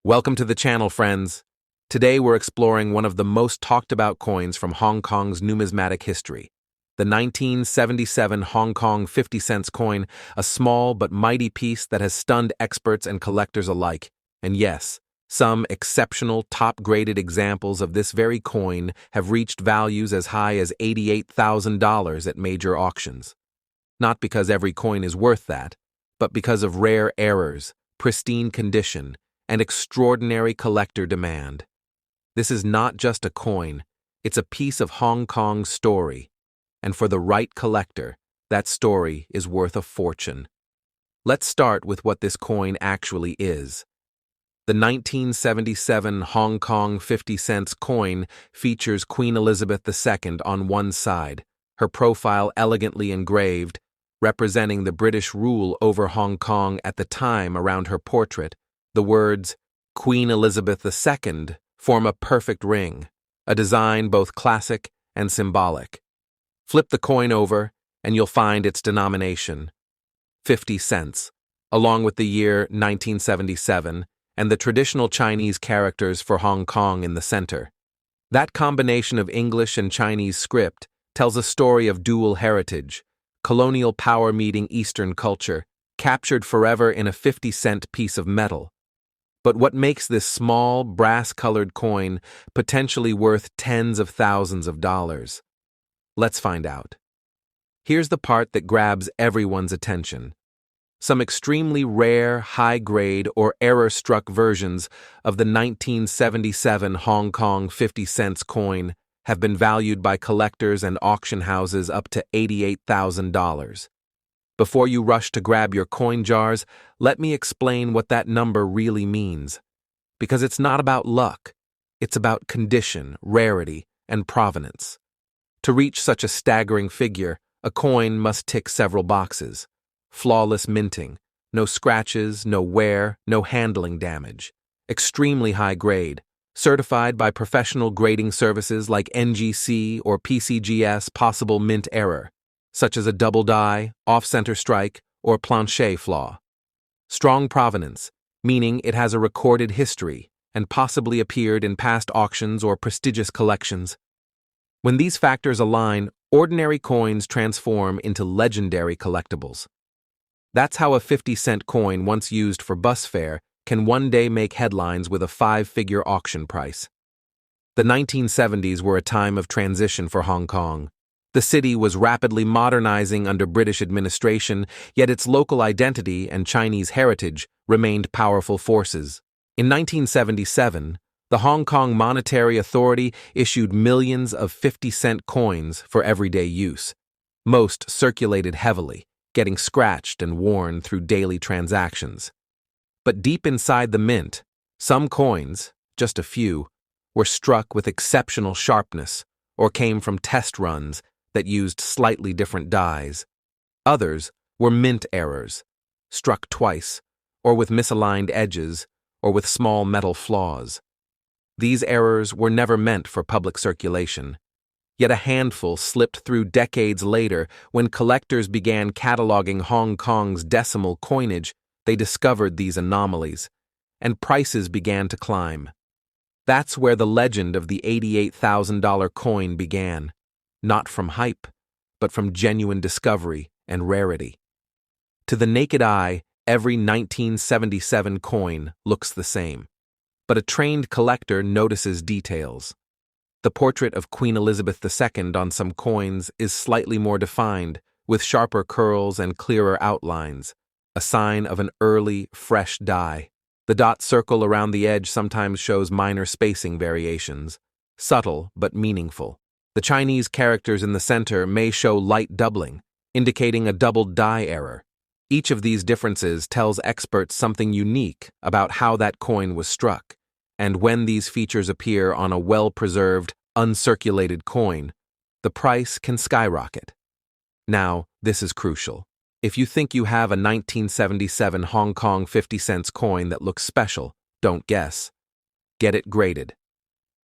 Welcome to the channel, friends. Today we're exploring one of the most talked about coins from Hong Kong's numismatic history. The 1977 Hong Kong 50 cents coin, a small but mighty piece that has stunned experts and collectors alike. And yes, some exceptional top-graded examples of this very coin have reached values as high as $88,000 at major auctions. Not because every coin is worth that, but because of rare errors, pristine condition, and extraordinary collector demand. This is not just a coin, it's a piece of Hong Kong's story. And for the right collector, that story is worth a fortune. Let's start with what this coin actually is. The 1977 Hong Kong 50 cents coin features Queen Elizabeth II on one side, her profile elegantly engraved, representing the British rule over Hong Kong at the time around her portrait. The words, Queen Elizabeth II, form a perfect ring, a design both classic and symbolic. Flip the coin over, and you'll find its denomination, 50 cents, along with the year 1977 and the traditional Chinese characters for Hong Kong in the center. That combination of English and Chinese script tells a story of dual heritage, colonial power meeting Eastern culture, captured forever in a 50-cent piece of metal. But what makes this small, brass-colored coin potentially worth tens of thousands of dollars? Let's find out. Here's the part that grabs everyone's attention. Some extremely rare, high-grade, or error-struck versions of the 1977 Hong Kong 50 cents coin have been valued by collectors and auction houses up to $88,000. Before you rush to grab your coin jars, let me explain what that number really means. Because it's not about luck, it's about condition, rarity, and provenance. To reach such a staggering figure, a coin must tick several boxes. Flawless minting, no scratches, no wear, no handling damage. Extremely high grade, certified by professional grading services like NGC or PCGS possible mint error, such as a double die, off-center strike, or plancher flaw. Strong provenance, meaning it has a recorded history and possibly appeared in past auctions or prestigious collections. When these factors align, ordinary coins transform into legendary collectibles. That's how a 50-cent coin once used for bus fare can one day make headlines with a 5-figure auction price. The 1970s were a time of transition for Hong Kong. The city was rapidly modernizing under British administration, yet its local identity and Chinese heritage remained powerful forces. In 1977, the Hong Kong Monetary Authority issued millions of 50-cent coins for everyday use. Most circulated heavily, getting scratched and worn through daily transactions. But deep inside the mint, some coins, just a few, were struck with exceptional sharpness or came from test runs that used slightly different dies. Others were mint errors, struck twice, or with misaligned edges, or with small metal flaws. These errors were never meant for public circulation. Yet a handful slipped through decades later when collectors began cataloging Hong Kong's decimal coinage. They discovered these anomalies, and prices began to climb. That's where the legend of the $88,000 coin began. Not from hype, but from genuine discovery and rarity. To the naked eye, every 1977 coin looks the same. But a trained collector notices details. The portrait of Queen Elizabeth II on some coins is slightly more defined, with sharper curls and clearer outlines, a sign of an early, fresh dye. The dot circle around the edge sometimes shows minor spacing variations, subtle but meaningful. The Chinese characters in the center may show light doubling, indicating a doubled die error. Each of these differences tells experts something unique about how that coin was struck, and when these features appear on a well-preserved, uncirculated coin, the price can skyrocket. Now, this is crucial. If you think you have a 1977 Hong Kong 50 cents coin that looks special, don't guess. Get it graded.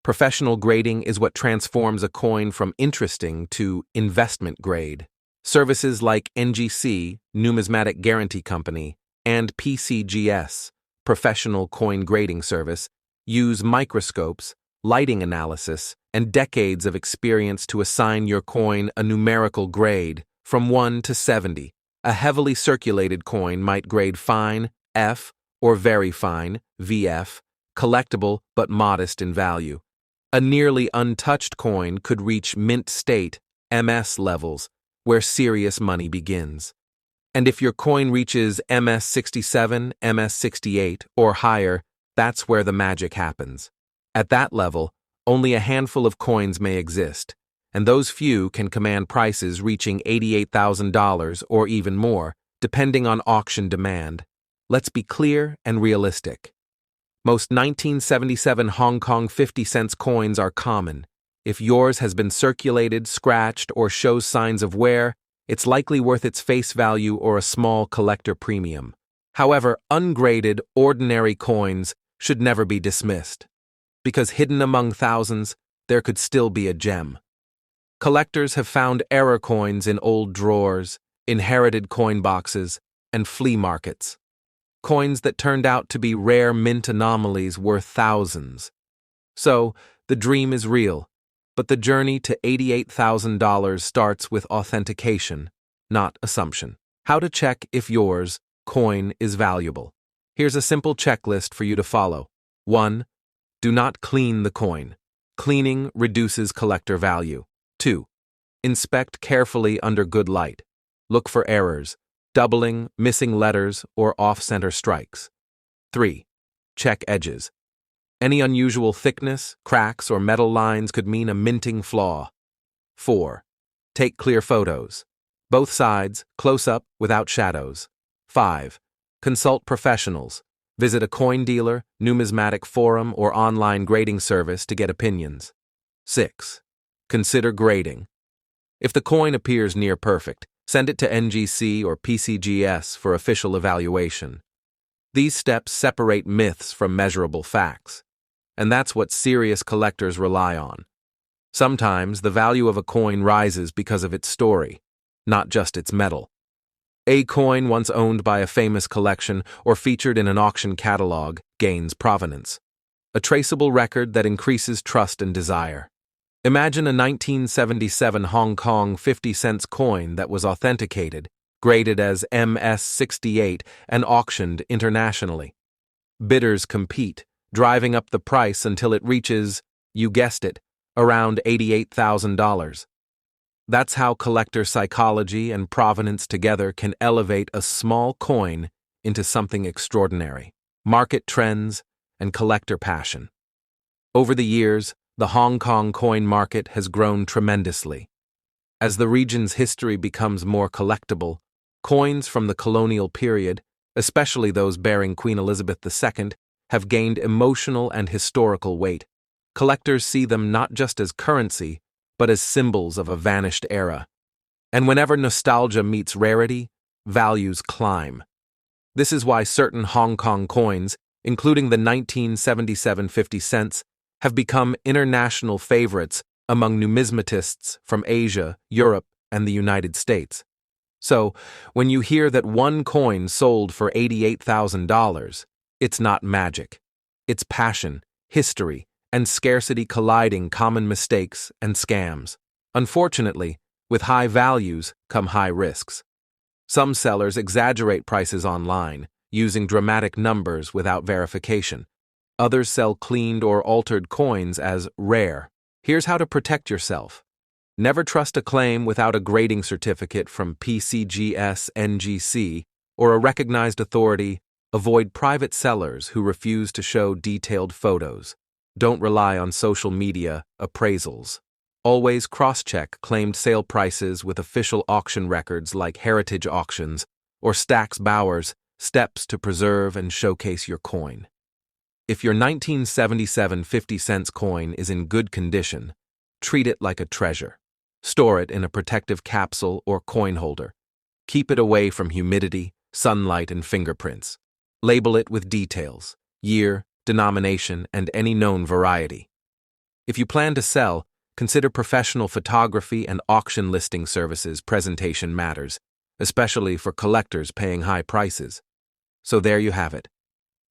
Professional grading is what transforms a coin from interesting to investment grade. Services like NGC, Numismatic Guarantee Company, and PCGS professional coin grading service, use microscopes, lighting analysis, and decades of experience to assign your coin a numerical grade from 1 to 70. A heavily circulated coin might grade fine, F, or very fine, VF, collectible but modest in value. A nearly untouched coin could reach mint state, MS levels, where serious money begins. And if your coin reaches MS 67, MS 68, or higher, that's where the magic happens. At that level, only a handful of coins may exist, and those few can command prices reaching $88,000 or even more, depending on auction demand. Let's be clear and realistic. Most 1977 Hong Kong 50-cent coins are common. If yours has been circulated, scratched, or shows signs of wear, it's likely worth its face value or a small collector premium. However, ungraded, ordinary coins should never be dismissed, because hidden among thousands, there could still be a gem. Collectors have found error coins in old drawers, inherited coin boxes, and flea markets. Coins that turned out to be rare mint anomalies worth thousands. So, the dream is real, but the journey to $88,000 starts with authentication, not assumption. How to check if yours coin is valuable. Here's a simple checklist for you to follow. 1. Do not clean the coin. Cleaning reduces collector value. 2. Inspect carefully under good light. Look for errors, doubling, missing letters, or off-center strikes. 3. Check edges. Any unusual thickness, cracks, or metal lines could mean a minting flaw. 4. Take clear photos. Both sides, close up, without shadows. 5. Consult professionals. Visit a coin dealer, numismatic forum, or online grading service to get opinions. 6. Consider grading. If the coin appears near perfect, send it to NGC or PCGS for official evaluation. These steps separate myths from measurable facts, and that's what serious collectors rely on. Sometimes the value of a coin rises because of its story, not just its metal. A coin once owned by a famous collection or featured in an auction catalog gains provenance, a traceable record that increases trust and desire. Imagine a 1977 Hong Kong 50-cent coin that was authenticated, graded as MS-68, and auctioned internationally. Bidders compete, driving up the price until it reaches, you guessed it, around $88,000. That's how collector psychology and provenance together can elevate a small coin into something extraordinary. Market trends and collector passion. Over the years, the Hong Kong coin market has grown tremendously. As the region's history becomes more collectible, coins from the colonial period, especially those bearing Queen Elizabeth II, have gained emotional and historical weight. Collectors see them not just as currency, but as symbols of a vanished era. And whenever nostalgia meets rarity, values climb. This is why certain Hong Kong coins, including the 1977 50 cents, have become international favorites among numismatists from Asia, Europe, and the United States. So, when you hear that one coin sold for $88,000, it's not magic. It's passion, history, and scarcity colliding common mistakes and scams. Unfortunately, with high values come high risks. Some sellers exaggerate prices online, using dramatic numbers without verification. Others sell cleaned or altered coins as rare. Here's how to protect yourself. Never trust a claim without a grading certificate from PCGS, NGC, or a recognized authority. Avoid private sellers who refuse to show detailed photos. Don't rely on social media appraisals. Always cross-check claimed sale prices with official auction records like Heritage Auctions or Stack's Bowers, steps to preserve and showcase your coin. If your 1977 50-cent coin is in good condition, treat it like a treasure. Store it in a protective capsule or coin holder. Keep it away from humidity, sunlight, and fingerprints. Label it with details, year, denomination, and any known variety. If you plan to sell, consider professional photography and auction listing services. Presentation matters, especially for collectors paying high prices. So there you have it.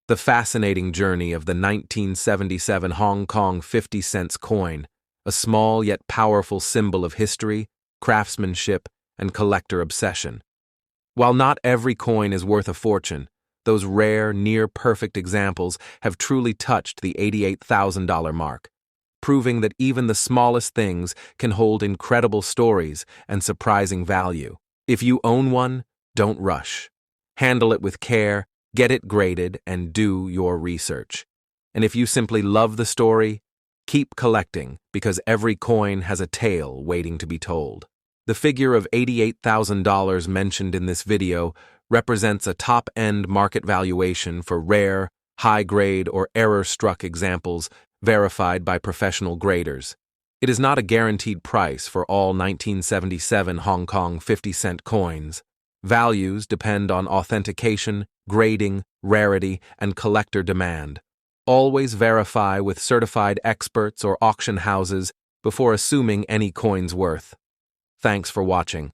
The fascinating journey of the 1977 Hong Kong 50-cent coin, a small yet powerful symbol of history, craftsmanship, and collector obsession. While not every coin is worth a fortune, those rare, near-perfect examples have truly touched the $88,000 mark, proving that even the smallest things can hold incredible stories and surprising value. If you own one, don't rush. Handle it with care, get it graded, and do your research. And if you simply love the story, keep collecting, because every coin has a tale waiting to be told. The figure of $88,000 mentioned in this video represents a top-end market valuation for rare, high-grade, or error-struck examples verified by professional graders. It is not a guaranteed price for all 1977 Hong Kong 50-cent coins. Values depend on authentication, grading, rarity, and collector demand. Always verify with certified experts or auction houses before assuming any coin's worth. Thanks for watching.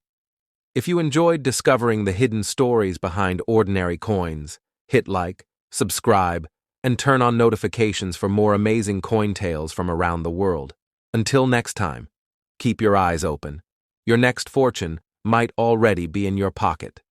If you enjoyed discovering the hidden stories behind ordinary coins, hit like, subscribe, and turn on notifications for more amazing coin tales from around the world. Until next time, keep your eyes open. Your next fortune might already be in your pocket.